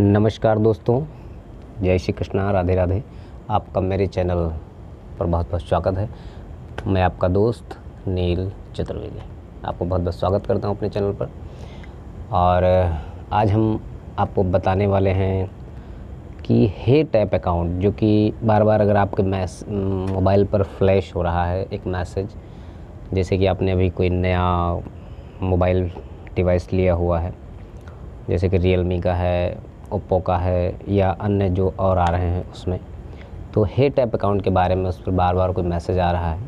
नमस्कार दोस्तों, जय श्री कृष्णा, राधे राधे। आपका मेरे चैनल पर बहुत बहुत स्वागत है। मैं आपका दोस्त नील चतुर्वेदी आपको बहुत बहुत स्वागत करता हूं अपने चैनल पर। और आज हम आपको बताने वाले हैं कि हे टैप अकाउंट, जो कि बार बार अगर आपके मोबाइल पर फ्लैश हो रहा है एक मैसेज, जैसे कि आपने अभी कोई नया मोबाइल डिवाइस लिया हुआ है, जैसे कि रियलमी का है, ओप्पो का है या अन्य जो और आ रहे हैं उसमें, तो हे टैप अकाउंट के बारे में उस पर बार बार कोई मैसेज आ रहा है।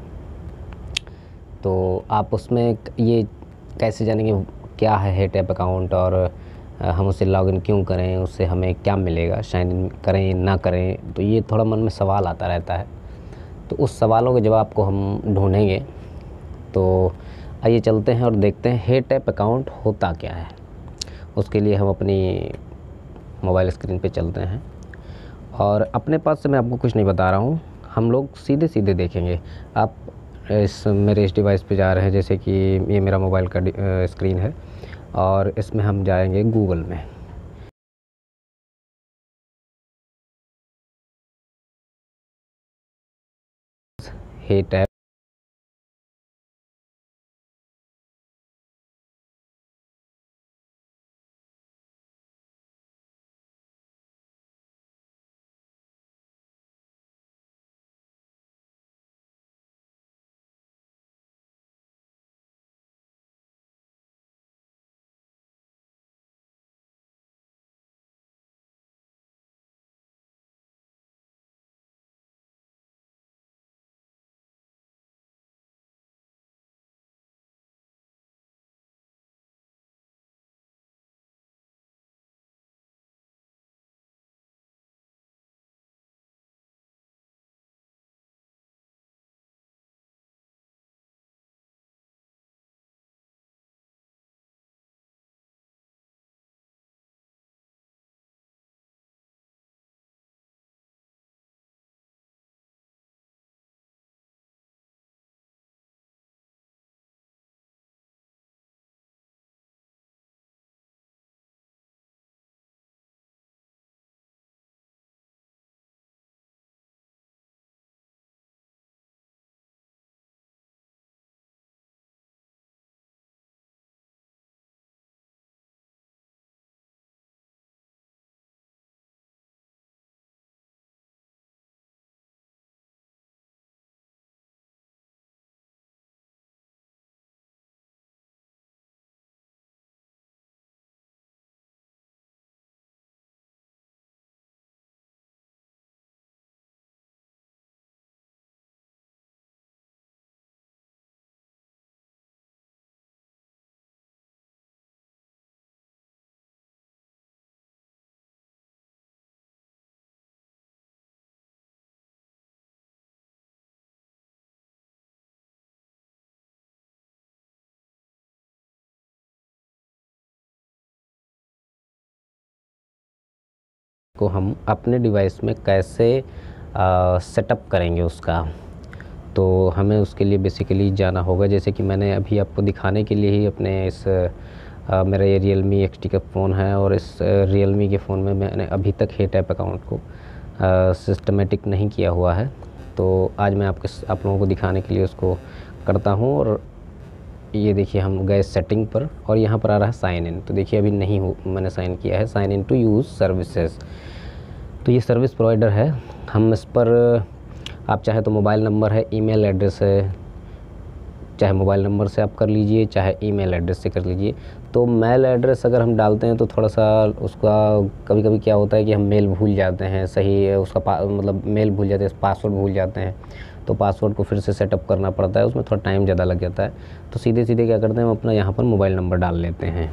तो आप उसमें ये कैसे जानेंगे क्या है हे टैप अकाउंट, और हम उसे लॉगिन क्यों करें, उससे हमें क्या मिलेगा, साइन इन करें ना करें। तो ये थोड़ा मन में सवाल आता रहता है, तो उस सवालों के जवाब को हम ढूँढेंगे। तो आइए चलते हैं और देखते हैं हे टैप अकाउंट होता क्या है। उसके लिए हम अपनी मोबाइल स्क्रीन पे चलते हैं और अपने पास से मैं आपको कुछ नहीं बता रहा हूँ, हम लोग सीधे सीधे देखेंगे। आप मेरे इस डिवाइस पे जा रहे हैं, जैसे कि ये मेरा मोबाइल का स्क्रीन है और इसमें हम जाएंगे गूगल में। हे टैप को हम अपने डिवाइस में कैसे सेटअप करेंगे उसका, तो हमें उसके लिए बेसिकली जाना होगा। जैसे कि मैंने अभी आपको दिखाने के लिए ही अपने इस मेरा ये रियलमी XT का फ़ोन है, और इस रियलमी के फ़ोन में मैंने अभी तक हे टैप अकाउंट को सिस्टमेटिक नहीं किया हुआ है। तो आज मैं आप लोगों को दिखाने के लिए उसको करता हूँ। और ये देखिए, हम गए सेटिंग पर और यहाँ पर आ रहा है साइन इन। तो देखिए अभी नहीं मैंने साइन किया है, sign in to use services. तो ये सर्विस प्रोवाइडर है। हम इस पर आप चाहे तो मोबाइल नंबर है, ईमेल एड्रेस है, चाहे मोबाइल नंबर से आप कर लीजिए, चाहे ईमेल एड्रेस से कर लीजिए। तो मेल एड्रेस अगर हम डालते हैं तो थोड़ा सा उसका कभी कभी क्या होता है कि हम मेल भूल जाते हैं, सही उसका मतलब मेल भूल जाते हैं, पासवर्ड भूल जाते हैं। तो पासवर्ड को फिर से सेटअप करना पड़ता है, उसमें थोड़ा टाइम ज़्यादा लग जाता है। तो सीधे सीधे क्या करते हैं, हम अपना यहाँ पर मोबाइल नंबर डाल लेते हैं,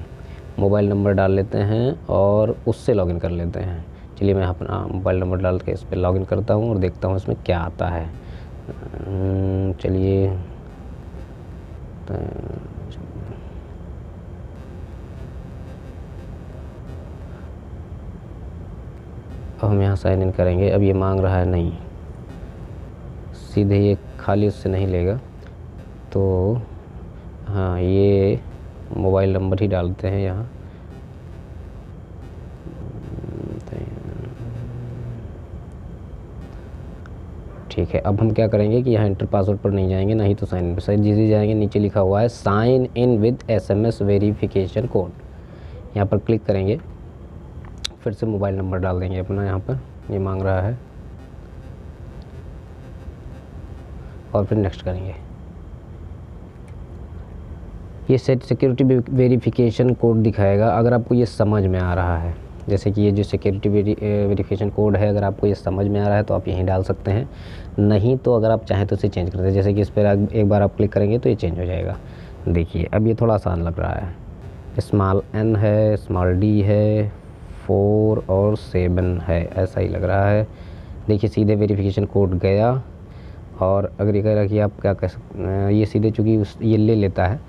मोबाइल नंबर डाल लेते हैं और उससे लॉगिन कर लेते हैं। चलिए मैं अपना मोबाइल नंबर डाल के इस पर लॉगिन करता हूँ और देखता हूँ इसमें क्या आता है। चलिए अब हम यहाँ साइन इन करेंगे। अब ये मांग रहा है नहीं, सीधे ये खाली उससे नहीं लेगा। तो हाँ, ये मोबाइल नंबर ही डालते हैं यहाँ। ठीक है, अब हम क्या करेंगे कि यहाँ एंटर पासवर्ड पर नहीं जाएंगे, ना ही तो साइन इन पर, सही जिसे जाएंगे नीचे लिखा हुआ है sign in with SMS verification code, यहाँ पर क्लिक करेंगे। फिर से मोबाइल नंबर डाल देंगे अपना, यहाँ पर ये मांग रहा है, और फिर नेक्स्ट करेंगे। ये सेट सिक्योरिटी वेरिफिकेशन कोड दिखाएगा। अगर आपको ये समझ में आ रहा है, जैसे कि ये जो सिक्योरिटी वेरिफिकेशन कोड है, अगर आपको ये समझ में आ रहा है तो आप यहीं डाल सकते हैं, नहीं तो अगर आप चाहें तो इसे चेंज कर सकते हैं। जैसे कि इस पर एक बार आप क्लिक करेंगे तो ये चेंज हो जाएगा। देखिए अब ये थोड़ा आसान लग रहा है, स्मॉल n है, स्मॉल d है, 4 और 7 है, ऐसा ही लग रहा है। देखिए सीधे वेरिफिकेशन कोड गया, और अगर ये कह रहा कि आप क्या कह सकते हैं, ये सीधे चूँकि ये ले लेता है,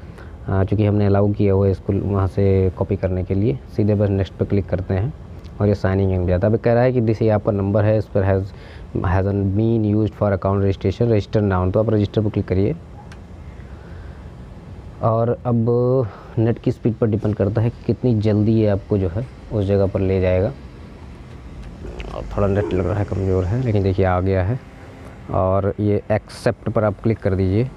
चूँकि हमने अलाउ किया हुआ है इसको वहाँ से कॉपी करने के लिए, सीधे बस नेक्स्ट पर क्लिक करते हैं और ये साइनिंग इन जाता है। अब कह रहा है कि दिस ये आपका नंबर है, इस पर hasn't been used for account registration, register now, तो आप रजिस्टर पर क्लिक करिए। और अब नेट की स्पीड पर डिपेंड करता है कि कितनी जल्दी ये आपको जो है उस जगह पर ले जाएगा। और थोड़ा नेट लग रहा है कमज़ोर है, लेकिन देखिए आ गया है। और ये एक्सेप्ट पर आप क्लिक कर दीजिए।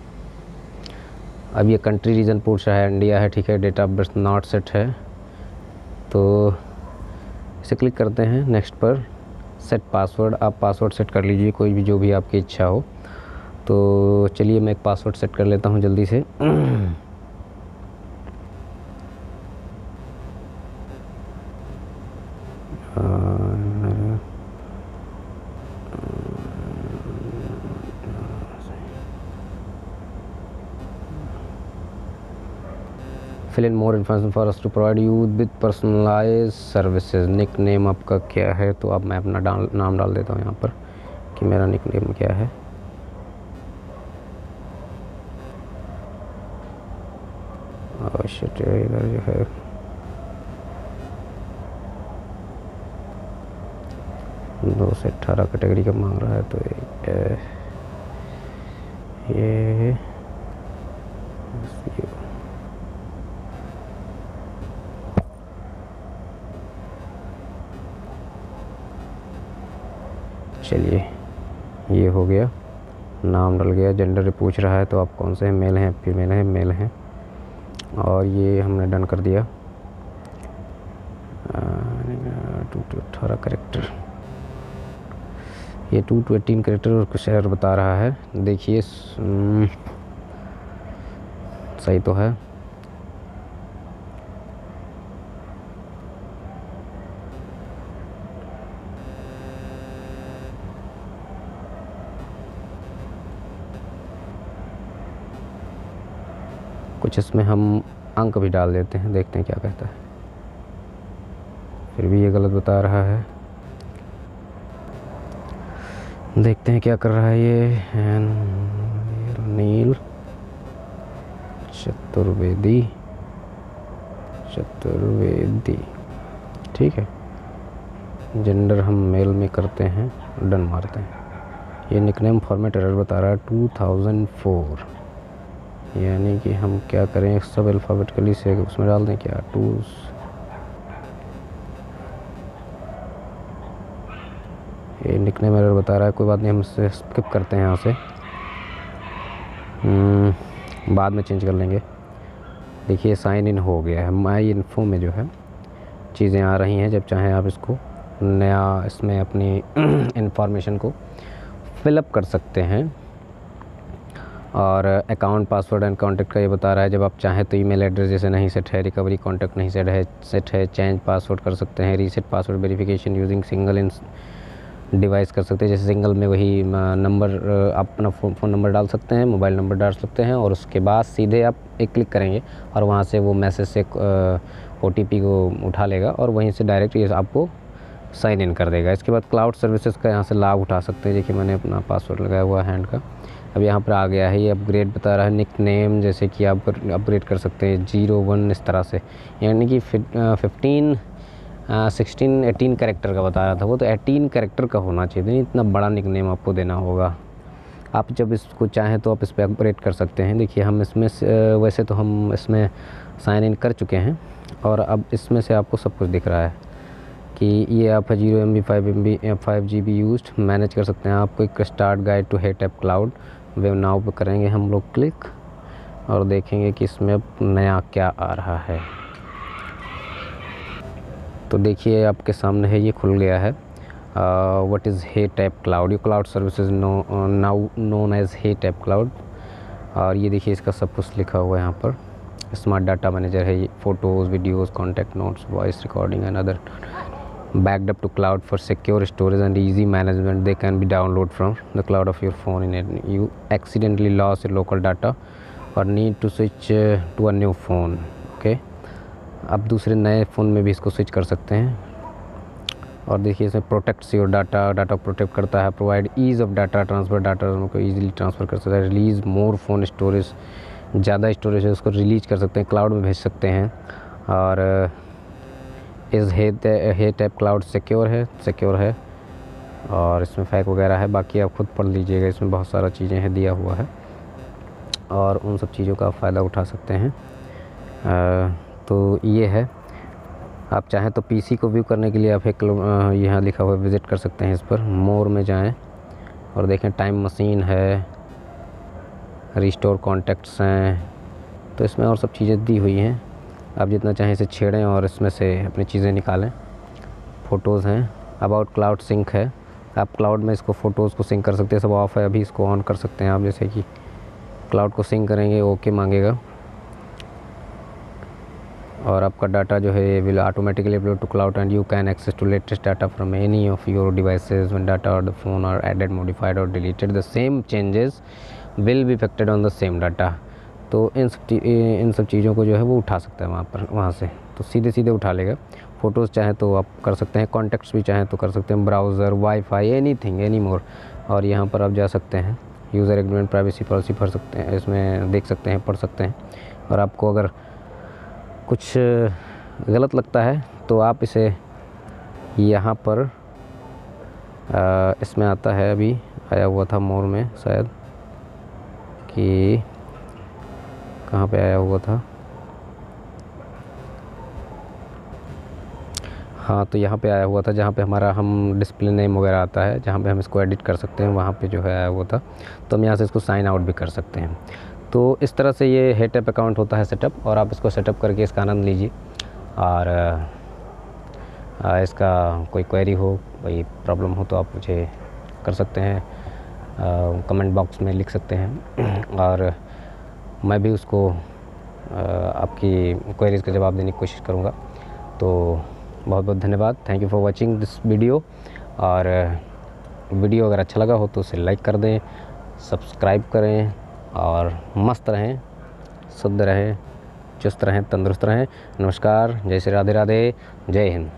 अब ये कंट्री रीजन पूछ रहा है, इंडिया है, ठीक है। Date of birth not set है, तो इसे क्लिक करते हैं। नेक्स्ट पर सेट पासवर्ड, आप पासवर्ड सेट कर लीजिए कोई भी, जो भी आपकी इच्छा हो। तो चलिए मैं एक पासवर्ड सेट कर लेता हूँ जल्दी से। Fill in more information for us to provide you with personalise services. Nickname आपका क्या है, तो अब मैं अपना नाम डाल देता हूँ यहाँ पर कि मेरा निक नेम क्या है। शिट, इधर जो है 2 से 18 कैटेगरी का मांग रहा है, तो ये चलिए ये हो गया, नाम डल गया। जेंडर पूछ रहा है, तो आप कौन से हैं, मेल हैं फीमेल हैं, मेल हैं, और ये हमने डन कर दिया। 2 to 18 कैरेक्टर, ये 2 to 18 कैरेक्टर और कुछ एरर बता रहा है। देखिए सही तो है। कुछ इसमें हम अंक भी डाल देते हैं, देखते हैं क्या कहता है। फिर भी ये गलत बता रहा है, देखते हैं क्या कर रहा है ये। नील चतुर्वेदी, ठीक है। जेंडर हम मेल में करते हैं, डन मारते हैं। ये निकनेम फॉर्मेट एरर बता रहा है 2004, यानी कि हम क्या करें, सब अल्फ़ाबेटिकली से उसमें डाल दें क्या, 2। ये निकनेम एरर बता रहा है, कोई बात नहीं, हम इससे स्किप करते हैं यहाँ से, बाद में चेंज कर लेंगे। देखिए साइन इन हो गया है। माई इन्फो में जो है चीज़ें आ रही हैं, जब चाहें आप इसको नया इसमें अपनी इंफॉर्मेशन को फिलअप कर सकते हैं। और अकाउंट पासवर्ड एंड कॉन्टैक्ट का ये बता रहा है, जब आप चाहें तो ईमेल एड्रेस जैसे नहीं सेट है, रिकवरी कॉन्टैक्ट नहीं सेट है, चेंज पासवर्ड कर सकते हैं, reset password verification using single इन डिवाइस कर सकते हैं। जैसे सिंगल में वही नंबर, आप अपना फ़ोन नंबर डाल सकते हैं, मोबाइल नंबर डाल सकते हैं, और उसके बाद सीधे आप एक क्लिक करेंगे और वहाँ से वो मैसेज से OTP को उठा लेगा और वहीं से डायरेक्ट ये आपको साइन इन कर देगा। इसके बाद क्लाउड सर्विसेज का यहाँ से लाभ उठा सकते हैं। देखिए मैंने अपना पासवर्ड लगाया हुआ है हैंड का, अब यहाँ पर आ गया है। ये अपग्रेड बता रहा है, निक नेम जैसे कि आप अपग्रेड कर सकते हैं 0-1 इस तरह से, यानी कि 15 16 18 कैरेक्टर का बता रहा था वो, तो 18 कैरेक्टर का होना चाहिए, नहीं इतना बड़ा निक नेम आपको देना होगा। आप जब इसको चाहें तो आप इस पर अपग्रेड कर सकते हैं। देखिए हम इसमें वैसे तो हम इसमें साइन इन कर चुके हैं और अब इसमें से आपको सब कुछ दिख रहा है। कि ये आप 0 MB 5 MB 5 GB used manage कर सकते हैं। आपको एक start guide to Hetup cloud web now पे करेंगे हम लोग क्लिक और देखेंगे कि इसमें अब नया क्या आ रहा है। तो देखिए आपके सामने है, ये खुल गया है। व्हाट इज़ हेटअप क्लाउड, ये cloud services now known as Hetup cloud. और ये देखिए इसका सब कुछ लिखा हुआ है यहाँ पर। स्मार्ट डाटा मैनेजर है ये, photos, videos, contact notes, voice recording and other backed up to cloud for secure storage and easy management. They can be downloaded from the cloud of your phone in you accidentally lost your local data or need to switch to a new phone. Okay, आप दूसरे नए phone में भी इसको switch कर सकते हैं। और देखिए इसमें प्रोटेक्ट्स योर डाटा प्रोटेक्ट करता है। Provide ease of data transfer, data उनको ईजिली ट्रांसफ़र कर सकता है। रिलीज़ मोर फ़ोन स्टोरेज, ज़्यादा स्टोरेज है उसको रिलीज़ कर सकते हैं, क्लाउड में भेज सकते हैं। और इस हेटअप क्लाउड सिक्योर है और इसमें फैक वगैरह है, बाकी आप खुद पढ़ लीजिएगा, इसमें बहुत सारा चीज़ें हैं दिया हुआ है और उन सब चीज़ों का आप फ़ायदा उठा सकते हैं। तो ये है, आप चाहें तो पीसी को व्यू करने के लिए आप एक यहाँ लिखा हुआ विज़िट कर सकते हैं, इस पर मोर में जाएं और देखें टाइम मशीन है, रिस्टोर कॉन्टैक्ट्स हैं, तो इसमें और सब चीज़ें दी हुई हैं। आप जितना चाहें इसे छेड़ें और इसमें से अपनी चीज़ें निकालें। फ़ोटोज़ हैं, अबाउट क्लाउड सिंक है, आप क्लाउड में इसको फ़ोटोज़ को सिंक कर सकते हैं। सब ऑफ है, अभी इसको ऑन कर सकते हैं आप। जैसे कि क्लाउड को सिंक करेंगे, ओके मांगेगा और आपका डाटा जो है will automatically upload to cloud and you can access to latest data from any of your devices when data और the phone are added, modified और deleted, the same changes will be effected on the same data. तो इन सब चीज़ों को जो है वो उठा सकता है वहाँ से, तो सीधे उठा लेगा। फ़ोटोज़ चाहें तो आप कर सकते हैं, कॉन्टैक्ट्स भी चाहें तो कर सकते हैं, browser, wifi, anything, any more. और यहाँ पर आप जा सकते हैं, यूज़र एग्रीमेंट, प्राइवेसी पॉलिसी पढ़ सकते हैं, इसमें देख सकते हैं, पढ़ सकते हैं। और आपको अगर कुछ गलत लगता है तो आप इसे यहाँ पर इसमें आता है, अभी आया हुआ था मोर में शायद, कि कहाँ पे आया हुआ था, हाँ तो यहाँ पे आया हुआ था जहाँ पे हमारा हम डिस्प्ले नेम वगैरह आता है, जहाँ पे हम इसको एडिट कर सकते हैं, वहाँ पे जो है आया हुआ था। तो हम यहाँ से इसको साइन आउट भी कर सकते हैं। तो इस तरह से ये हेटअप अकाउंट होता है सेटअप, और आप इसको सेटअप करके इसका आनंद लीजिए। और इसका कोई क्वेरी हो, कोई प्रॉब्लम हो तो आप मुझे कर सकते हैं, कमेंट बॉक्स में लिख सकते हैं और मैं भी उसको आपकी क्वेरीज़ का जवाब देने की कोशिश करूँगा। तो बहुत बहुत धन्यवाद, thank you for watching this video. और वीडियो अगर अच्छा लगा हो तो उसे लाइक कर दें, सब्सक्राइब करें और मस्त रहें, शुद्ध रहें, चुस्त रहें, तंदुरुस्त रहें। नमस्कार, जय श्री राधे राधे, जय हिंद।